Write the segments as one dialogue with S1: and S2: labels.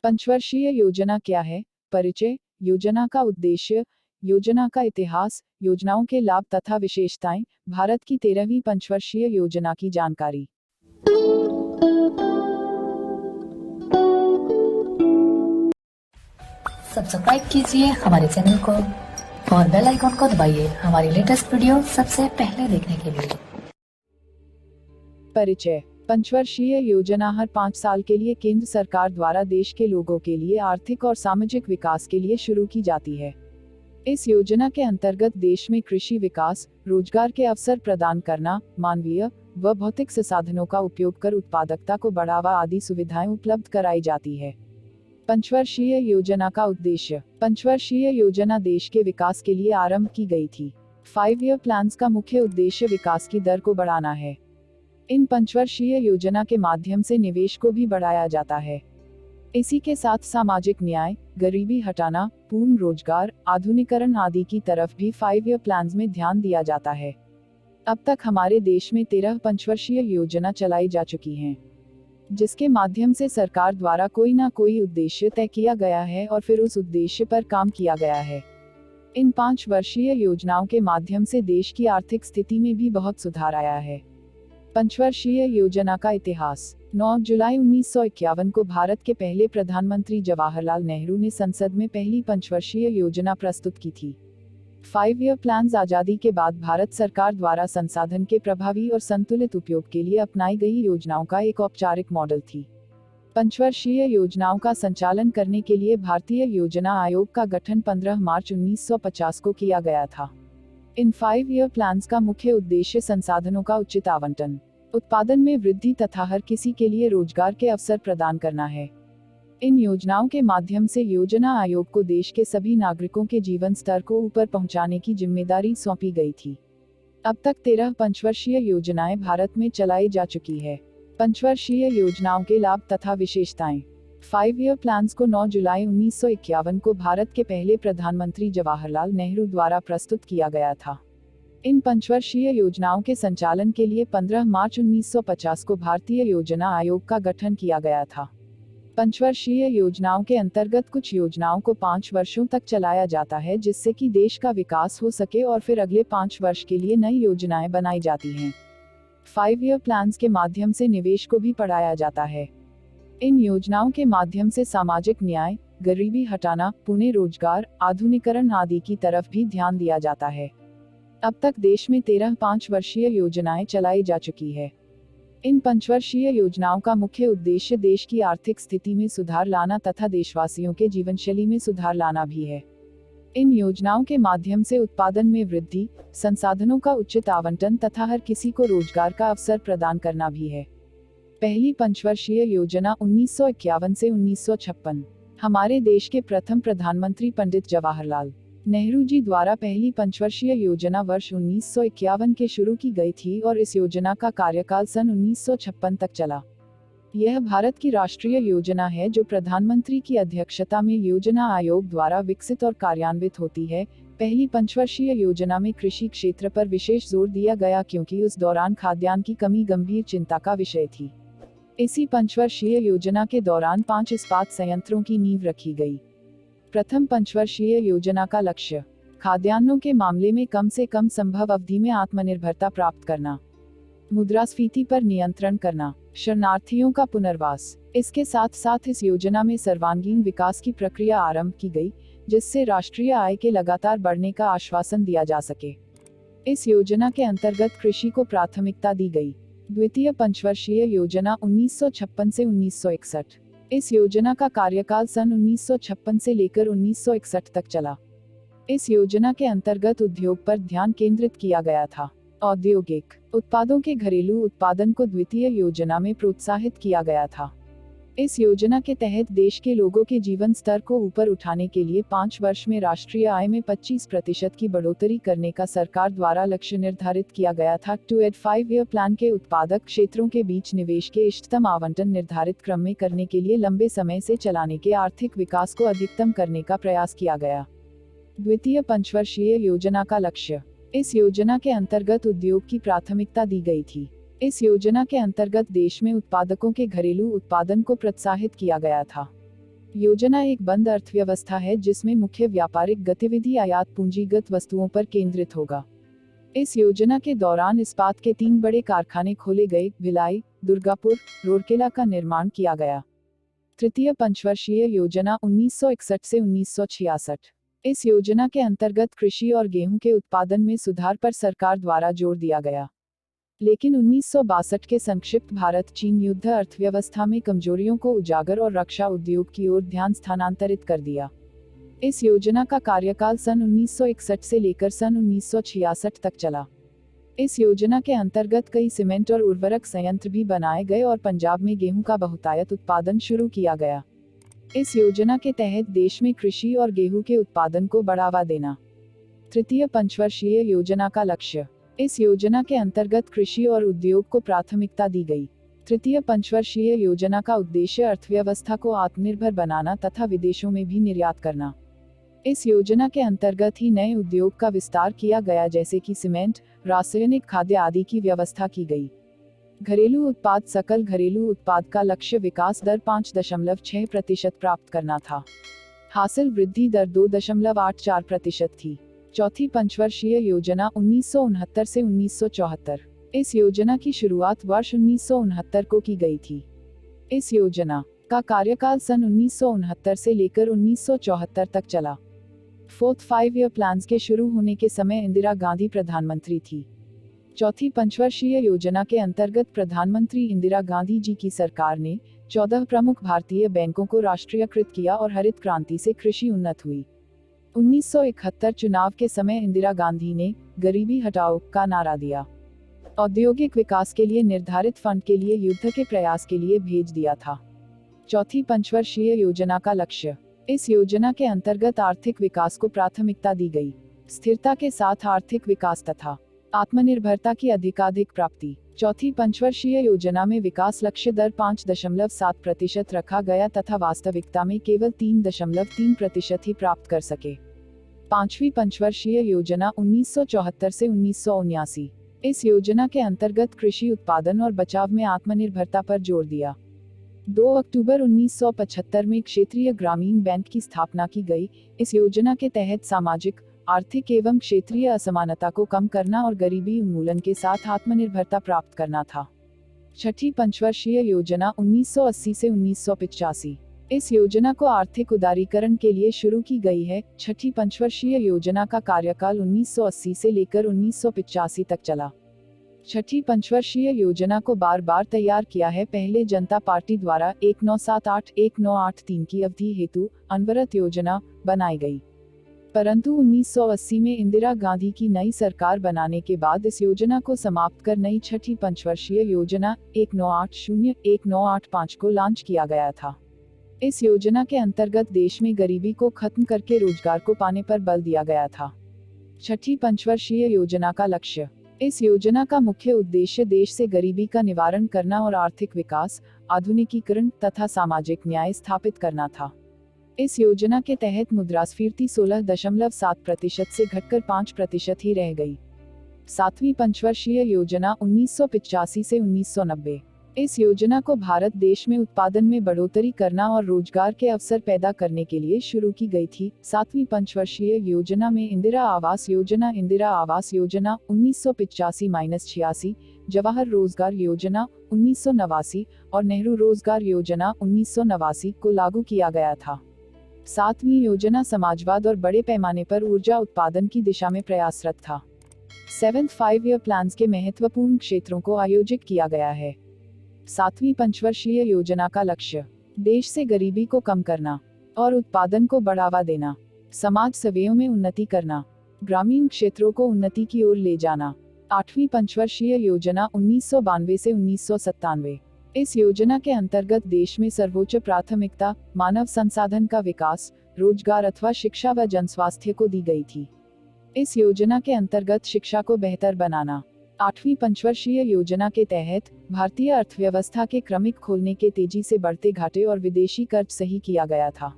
S1: पंचवर्षीय योजना क्या है? परिचय, योजना का उद्देश्य, योजना का इतिहास, योजनाओं के लाभ तथा विशेषताएं, भारत की 13वीं पंचवर्षीय योजना की जानकारी।
S2: सब्सक्राइब कीजिए हमारे चैनल को और बेल आइकॉन को दबाइए हमारी लेटेस्ट वीडियो सबसे पहले देखने के लिए।
S1: परिचय, पंचवर्षीय योजना हर 5 साल के लिए केंद्र सरकार द्वारा देश के लोगों के लिए आर्थिक और सामाजिक विकास के लिए शुरू की जाती है। इस योजना के अंतर्गत देश में कृषि विकास, रोजगार के अवसर प्रदान करना, मानवीय व भौतिक संसाधनों का उपयोग कर उत्पादकता को बढ़ावा आदि सुविधाएं उपलब्ध कराई जाती है। पंचवर्षीय योजना का उद्देश्य, पंचवर्षीय योजना देश के विकास के लिए आरंभ की गई थी। 5 ईयर प्लान्स का मुख्य उद्देश्य विकास की दर को बढ़ाना है। इन पंचवर्षीय योजना के माध्यम से निवेश को भी बढ़ाया जाता है। इसी के साथ सामाजिक न्याय, गरीबी हटाना, पूर्ण रोजगार, आधुनिकीकरण आदि की तरफ भी 5 ईयर प्लान्स में ध्यान दिया जाता है। अब तक हमारे देश में 13 पंचवर्षीय योजना चलाई जा चुकी हैं, जिसके माध्यम से सरकार द्वारा कोई ना कोई उद्देश्य तय किया गया है और फिर उस उद्देश्य पर काम किया गया है। इन 5 वर्षीय योजनाओं के माध्यम से देश की आर्थिक स्थिति में भी बहुत सुधार आया है। पंचवर्षीय योजना का इतिहास, 9 जुलाई 1951 को भारत के पहले प्रधानमंत्री जवाहरलाल नेहरू ने संसद में पहली पंचवर्षीय योजना प्रस्तुत की थी। 5 ईयर प्लान्स आजादी के बाद भारत सरकार द्वारा संसाधन के प्रभावी और संतुलित उपयोग के लिए अपनाई गई योजनाओं का एक औपचारिक मॉडल थी। पंचवर्षीय योजनाओं का संचालन करने के लिए भारतीय योजना आयोग का गठन 15 मार्च 1950 को किया गया था। इन 5 ईयर प्लान्स का मुख्य उद्देश्य संसाधनों का उचित आवंटन, उत्पादन में वृद्धि तथा हर किसी के लिए रोजगार के अवसर प्रदान करना है। इन योजनाओं के माध्यम से योजना आयोग को देश के सभी नागरिकों के जीवन स्तर को ऊपर पहुंचाने की जिम्मेदारी सौंपी गई थी। अब तक 13 पंचवर्षीय योजनाएं भारत में चलाई जा चुकी है। पंचवर्षीय योजनाओं के लाभ तथा विशेषताएं। 5 ईयर प्लान्स को 9 जुलाई 1951 को भारत के पहले प्रधानमंत्री जवाहरलाल नेहरू द्वारा प्रस्तुत किया गया था। इन पंचवर्षीय योजनाओं के संचालन के लिए 15 मार्च 1950 को भारतीय योजना आयोग का गठन किया गया था। पंचवर्षीय योजनाओं के अंतर्गत कुछ योजनाओं को 5 वर्षों तक चलाया जाता है, जिससे कि देश का विकास हो सके और फिर अगले 5 वर्ष के लिए नई योजनाएं बनाई जाती हैं। 5 ईयर प्लान्स के माध्यम से निवेश को भी बढ़ाया जाता है। इन योजनाओं के माध्यम से सामाजिक न्याय, गरीबी हटाना, पुनः रोजगार, आधुनिकीकरण आदि की तरफ भी ध्यान दिया जाता है। अब तक देश में 13 5 वर्षीय योजनाएं चलाई जा चुकी है। इन पंचवर्षीय योजनाओं का मुख्य उद्देश्य देश की आर्थिक स्थिति में सुधार लाना तथा देशवासियों के जीवनशैली में सुधार लाना भी है। इन योजनाओं के माध्यम से उत्पादन में वृद्धि, संसाधनों का उचित आवंटन तथा हर किसी को रोजगार का अवसर प्रदान करना भी है। पहली पंचवर्षीय योजना 1951 से 1956। हमारे देश के प्रथम प्रधानमंत्री पंडित जवाहरलाल नेहरू जी द्वारा पहली पंचवर्षीय योजना वर्ष 1951 के शुरू की गई थी और इस योजना का कार्यकाल सन 1956 तक चला। यह भारत की राष्ट्रीय योजना है जो प्रधानमंत्री की अध्यक्षता में योजना आयोग द्वारा विकसित और कार्यान्वित होती है। पहली पंचवर्षीय योजना में कृषि क्षेत्र पर विशेष जोर दिया गया क्योंकि उस दौरान खाद्यान्न की कमी गंभीर चिंता का विषय थी। इसी पंचवर्षीय योजना के दौरान 5 इस्पात संयंत्रों की नींव रखी गई। प्रथम पंचवर्षीय योजना का लक्ष्य, खाद्यान्नों के मामले में कम से कम संभव अवधि में आत्मनिर्भरता प्राप्त करना, मुद्रास्फीति पर नियंत्रण करना, शरणार्थियों का पुनर्वास। इसके साथ साथ इस योजना में सर्वांगीण विकास की प्रक्रिया आरंभ की गई, जिससे राष्ट्रीय आय के लगातार बढ़ने का आश्वासन दिया जा सके। इस योजना के अंतर्गत कृषि को प्राथमिकता दी गई। द्वितीय पंचवर्षीय योजना 1956 से 1961। इस योजना का कार्यकाल सन 1956 से लेकर 1961 तक चला। इस योजना के अंतर्गत उद्योग पर ध्यान केंद्रित किया गया था। औद्योगिक उत्पादों के घरेलू उत्पादन को द्वितीय योजना में प्रोत्साहित किया गया था। इस योजना के तहत देश के लोगों के जीवन स्तर को ऊपर उठाने के लिए 5 वर्ष में राष्ट्रीय आय में 25% की बढ़ोतरी करने का सरकार द्वारा लक्ष्य निर्धारित किया गया था। 5 ईयर प्लान के उत्पादक क्षेत्रों के बीच निवेश के इष्टतम आवंटन निर्धारित क्रम में करने के लिए लंबे समय से चलाने के आर्थिक विकास को अधिकतम करने का प्रयास किया गया। द्वितीय पंचवर्षीय योजना का लक्ष्य, इस योजना के अंतर्गत उद्योग की प्राथमिकता दी गई थी। इस योजना के अंतर्गत देश में उत्पादकों के घरेलू उत्पादन को प्रोत्साहित किया गया था। योजना एक बंद अर्थव्यवस्था है जिसमें मुख्य व्यापारिक गतिविधि आयात पूंजीगत वस्तुओं पर केंद्रित होगा। इस योजना के दौरान इस्पात के 3 बड़े कारखाने खोले गए, भिलाई, दुर्गापुर, रूरकेला का निर्माण किया गया। तृतीय पंचवर्षीय योजना 1961 से 1966। इस योजना के अंतर्गत कृषि और गेहूं के उत्पादन में सुधार पर सरकार द्वारा जोर दिया गया। लेकिन 1962 के संक्षिप्त भारत चीन युद्ध अर्थव्यवस्था में कमजोरियों को उजागर और रक्षा उद्योग की ओर ध्यान स्थानांतरित कर दिया। इस योजना का कार्यकाल सन 1961 से लेकर सन 1966 तक चला। इस योजना के अंतर्गत कई सीमेंट और उर्वरक संयंत्र भी बनाए गए और पंजाब में गेहूं का बहुतायत उत्पादन शुरू किया गया। इस योजना के तहत देश में कृषि और गेहूं के उत्पादन को बढ़ावा देना। तृतीय पंचवर्षीय योजना का लक्ष्य। इस योजना के अंतर्गत कृषि और उद्योग को प्राथमिकता दी गई। तृतीय पंचवर्षीय योजना का उद्देश्य अर्थव्यवस्था को आत्मनिर्भर बनाना तथा विदेशों में भी निर्यात करना। इस योजना के अंतर्गत ही नए उद्योग का विस्तार किया गया, जैसे कि सीमेंट, रासायनिक खाद्य आदि की व्यवस्था की गई। घरेलू उत्पाद सकल घरेलू उत्पाद का लक्ष्य विकास दर 5.6% प्राप्त करना था। हासिल वृद्धि दर 2.84% थी। चौथी पंचवर्षीय योजना 1969 से 1974। इस योजना की शुरुआत वर्ष 1969 को की गई थी। इस योजना का कार्यकाल सन 1969 से लेकर 1974 तक चला। फोर्थ 5 ईयर प्लान्स के शुरू होने के समय इंदिरा गांधी प्रधानमंत्री थी। चौथी पंचवर्षीय योजना के अंतर्गत प्रधानमंत्री इंदिरा गांधी जी की सरकार ने 14 प्रमुख भारतीय बैंकों को राष्ट्रीयकृत किया और हरित क्रांति से कृषि उन्नत हुई। 1971 चुनाव के समय इंदिरा गांधी ने गरीबी हटाओ का नारा दिया। औद्योगिक विकास के लिए निर्धारित फंड के लिए युद्ध के प्रयास के लिए भेज दिया था। चौथी पंचवर्षीय योजना का लक्ष्य। इस योजना के अंतर्गत आर्थिक विकास को प्राथमिकता दी गई। स्थिरता के साथ आर्थिक विकास तथा आत्मनिर्भरता की अधिकाधिक प्राप्ति। चौथी पंचवर्षीय योजना में विकास लक्ष्य दर 5.7% रखा गया तथा वास्तविकता में केवल 3.3% ही प्राप्त कर सके। पांचवी पंचवर्षीय योजना 1974 से 1979। इस योजना के अंतर्गत कृषि उत्पादन और बचाव में आत्मनिर्भरता पर जोर दिया। 2 अक्टूबर 1975 में क्षेत्रीय ग्रामीण बैंक की स्थापना की गई। इस योजना के तहत सामाजिक, आर्थिक एवं क्षेत्रीय असमानता को कम करना और गरीबी उन्मूलन के साथ आत्मनिर्भरता प्राप्त करना था। छठी पंचवर्षीय योजना 1980 से 1985। इस योजना को आर्थिक उदारीकरण के लिए शुरू की गई है। छठी पंचवर्षीय योजना का कार्यकाल 1980 से लेकर 1985 तक चला। छठी पंचवर्षीय योजना को बार बार तैयार किया है। पहले जनता पार्टी द्वारा 1978-1983 की अवधि हेतु अनवरत योजना बनाई गई, परंतु 1980 में इंदिरा गांधी की नई सरकार बनाने के बाद इस योजना को समाप्त कर नई छठी पंचवर्षीय योजना 1980-1985 को लॉन्च किया गया था। इस योजना के अंतर्गत देश में गरीबी को खत्म करके रोजगार को पाने पर बल दिया गया था। छठी पंचवर्षीय योजना का लक्ष्य। इस योजना का मुख्य उद्देश्य देश से गरीबी का निवारण करना और आर्थिक विकास, आधुनिकीकरण तथा सामाजिक न्याय स्थापित करना था। इस योजना के तहत मुद्रास्फीति 16.7% से घटकर 5% ही रह गई। सातवीं पंचवर्षीय योजना 1985 से 1990। इस योजना को भारत देश में उत्पादन में बढ़ोतरी करना और रोजगार के अवसर पैदा करने के लिए शुरू की गई थी। सातवीं पंचवर्षीय योजना में इंदिरा आवास योजना 1985-86, जवाहर रोजगार योजना 1989 और नेहरू रोजगार योजना 1989 को लागू किया गया था। सातवीं योजना समाजवाद और बड़े पैमाने पर ऊर्जा उत्पादन की दिशा में प्रयासरत था। 7th 5 ईयर प्लान्स के महत्वपूर्ण क्षेत्रों को आयोजित किया गया है। सातवीं पंचवर्षीय योजना का लक्ष्य। देश से गरीबी को कम करना और उत्पादन को बढ़ावा देना, समाज सेवाओं में उन्नति करना, ग्रामीण क्षेत्रों को उन्नति की ओर ले जाना। आठवीं पंचवर्षीय योजना 1992 से 1997। इस योजना के अंतर्गत देश में सर्वोच्च प्राथमिकता मानव संसाधन का विकास, रोजगार अथवा शिक्षा व जनस्वास्थ्य को दी गई थी। इस योजना के अंतर्गत शिक्षा को बेहतर बनाना। आठवीं पंचवर्षीय योजना के तहत भारतीय अर्थव्यवस्था के क्रमिक खोलने के तेजी से बढ़ते घाटे और विदेशी कर्ज सही किया गया था।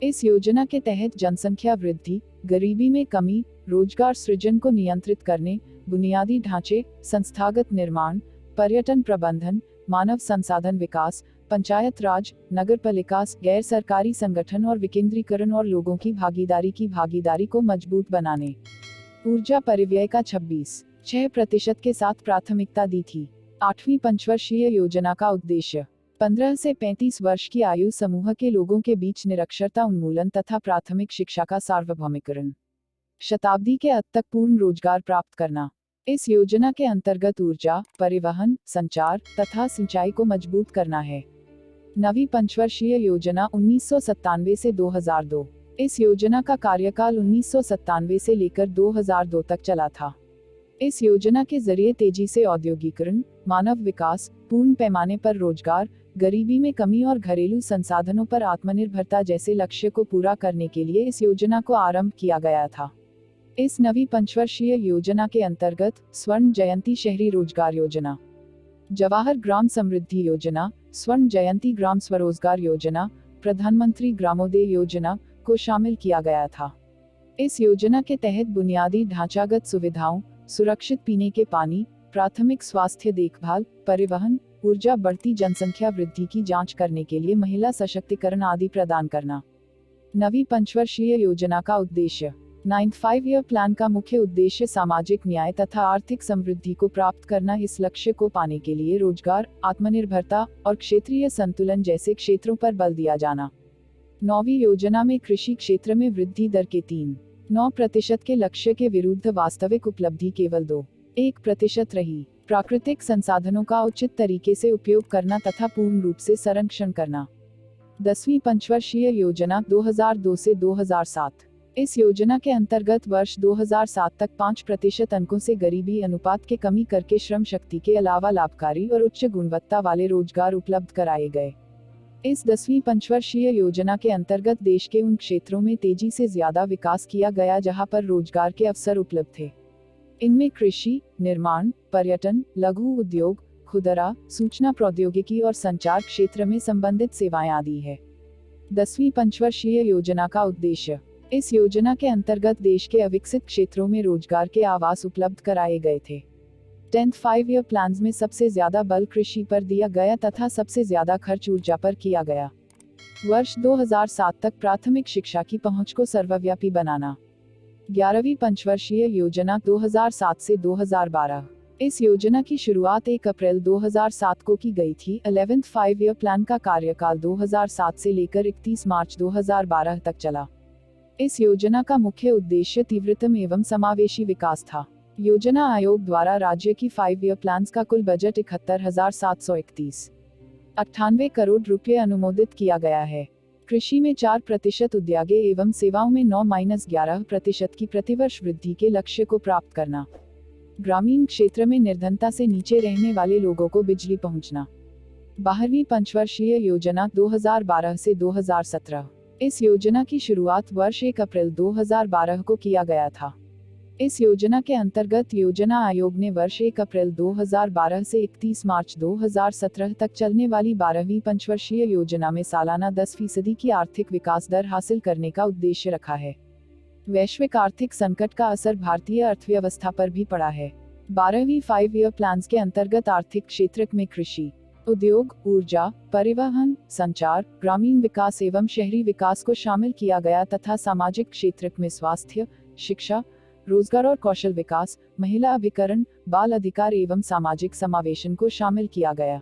S1: इस योजना के तहत जनसंख्या वृद्धि, गरीबी में कमी, रोजगार सृजन को नियंत्रित करने, बुनियादी ढांचे, संस्थागत निर्माण, पर्यटन प्रबंधन, मानव संसाधन विकास, पंचायत राज, नगर पालिका, गैर सरकारी संगठन और विकेंद्रीकरण और लोगों की भागीदारी को मजबूत बनाने। ऊर्जा परिव्यय का 26.6% के साथ प्राथमिकता दी थी। 8वीं पंचवर्षीय योजना का उद्देश्य 15 से 35 वर्ष की आयु समूह के लोगों के बीच निरक्षरता उन्मूलन तथा प्राथमिक शिक्षा का सार्वभौमिकरण, शताब्दी के अंत तक पूर्ण रोजगार प्राप्त करना। इस योजना के अंतर्गत ऊर्जा, परिवहन, संचार तथा सिंचाई को मजबूत करना है। 9वीं पंचवर्षीय योजना 1997 से 2002। इस योजना का कार्यकाल 1997 से लेकर 2002 तक चला था। इस योजना के जरिए तेजी से औद्योगिकरण, मानव विकास, पूर्ण पैमाने पर रोजगार, गरीबी में कमी और घरेलू संसाधनों पर आत्मनिर्भरता जैसे लक्ष्य को पूरा करने के लिए इस योजना को आरंभ किया गया था। इस 9वीं पंचवर्षीय योजना के अंतर्गत स्वर्ण जयंती शहरी रोजगार योजना, जवाहर ग्राम समृद्धि योजना, स्वर्ण जयंती ग्राम स्वरोजगार योजना, प्रधानमंत्री ग्रामोदय योजना को शामिल किया गया था। इस योजना के तहत बुनियादी ढांचागत सुविधाओं, सुरक्षित पीने के पानी, प्राथमिक स्वास्थ्य देखभाल, परिवहन, ऊर्जा, बढ़ती जनसंख्या वृद्धि की जांच करने के लिए महिला सशक्तिकरण आदि प्रदान करना। 9वीं पंचवर्षीय योजना का उद्देश्य 9th 5-year प्लान का मुख्य उद्देश्य सामाजिक न्याय तथा आर्थिक समृद्धि को प्राप्त करना। इस लक्ष्य को पाने के लिए रोजगार, आत्मनिर्भरता और क्षेत्रीय संतुलन जैसे क्षेत्रों पर बल दिया जाना। 9वीं योजना में कृषि क्षेत्र में वृद्धि दर के 3.9% के लक्ष्य के विरुद्ध वास्तविक उपलब्धि केवल 2.1% रही। प्राकृतिक संसाधनों का उचित तरीके से उपयोग करना तथा पूर्ण रूप से संरक्षण करना। 10वीं पंचवर्षीय योजना 2002 से 2007। इस योजना के अंतर्गत वर्ष 2007 तक 5% अंकों से गरीबी अनुपात के कमी करके श्रम शक्ति के अलावा लाभकारी और उच्च गुणवत्ता वाले रोजगार उपलब्ध कराए गए। इस 10वीं पंचवर्षीय योजना के अंतर्गत देश के उन क्षेत्रों में तेजी से ज्यादा विकास किया गया जहां पर रोजगार के अवसर उपलब्ध थे। इनमें कृषि, निर्माण, पर्यटन, लघु उद्योग, खुदरा, सूचना प्रौद्योगिकी और संचार क्षेत्र में संबंधित सेवाएं आदि है। 10वीं पंचवर्षीय योजना का उद्देश्य, इस योजना के अंतर्गत देश के अविकसित क्षेत्रों में रोजगार के आवास उपलब्ध कराए गए थे। 10th 5-year प्लान्स में सबसे ज्यादा बल कृषि पर दिया गया तथा सबसे ज्यादा खर्च ऊर्जा पर किया गया। वर्ष 2007 तक प्राथमिक शिक्षा की पहुंच को सर्वव्यापी बनाना। 11वीं पंचवर्षीय योजना 2007 से 2012। इस योजना की शुरुआत 1 अप्रैल 2007 को की गई थी। 11th 5-year प्लान का कार्यकाल 2007 से लेकर 31 मार्च 2012 तक चला। इस योजना का मुख्य उद्देश्य तीव्रतम एवं समावेशी विकास था। योजना आयोग द्वारा राज्य की 5-year प्लान्स का कुल बजट 71,731.98 करोड़ रुपए अनुमोदित किया गया है। कृषि में 4% उद्योग एवं सेवाओं में 9-11% की प्रतिवर्ष वृद्धि के लक्ष्य को प्राप्त करना। ग्रामीण क्षेत्र में निर्धनता से नीचे रहने वाले लोगों को बिजली पहुंचना। 12वीं पंचवर्षीय योजना 2012 से 2017। इस योजना की शुरुआत वर्ष 1 अप्रैल 2012 को किया गया था। इस योजना के अंतर्गत योजना आयोग ने वर्ष 1 अप्रैल 2012 से 31 मार्च 2017 तक चलने वाली 12वीं पंचवर्षीय योजना में सालाना 10% की आर्थिक विकास दर हासिल करने का उद्देश्य रखा है। वैश्विक आर्थिक संकट का असर भारतीय अर्थव्यवस्था पर भी पड़ा है। 12वीं 5-year प्लान्स के अंतर्गत आर्थिक क्षेत्र में कृषि, उद्योग, ऊर्जा, परिवहन, संचार, ग्रामीण विकास एवं शहरी विकास को शामिल किया गया तथा सामाजिक क्षेत्र में स्वास्थ्य, शिक्षा, रोजगार और कौशल विकास, महिला अभिकरण, बाल अधिकार एवं सामाजिक समावेशन को शामिल किया गया।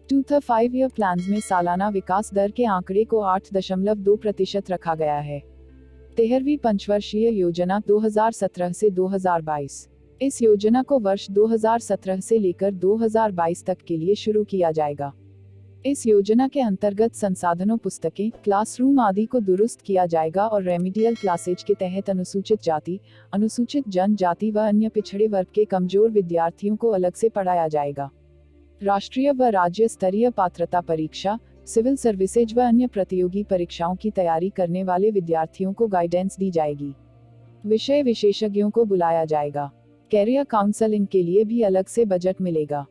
S1: 2th 5-year प्लान्स में सालाना विकास दर के आंकड़े को 8.2% रखा गया है। 13वीं पंचवर्षीय योजना 2017 से 2022। इस योजना को वर्ष 2017 से लेकर 2022 तक के लिए शुरू किया जाएगा। इस योजना के अंतर्गत संसाधनों, पुस्तकें, क्लासरूम आदि को दुरुस्त किया जाएगा और रेमिडियल क्लासेज के तहत अनुसूचित जाति, अनुसूचित जनजाति व अन्य पिछड़े वर्ग के कमजोर विद्यार्थियों को अलग से पढ़ाया जाएगा। राष्ट्रीय व राज्य स्तरीय पात्रता परीक्षा, सिविल सर्विसेज व अन्य प्रतियोगी परीक्षाओं की तैयारी करने वाले विद्यार्थियों को गाइडेंस दी जाएगी। विषय विशेषज्ञों को बुलाया जाएगा। कैरियर काउंसलिंग के लिए भी अलग से बजट मिलेगा।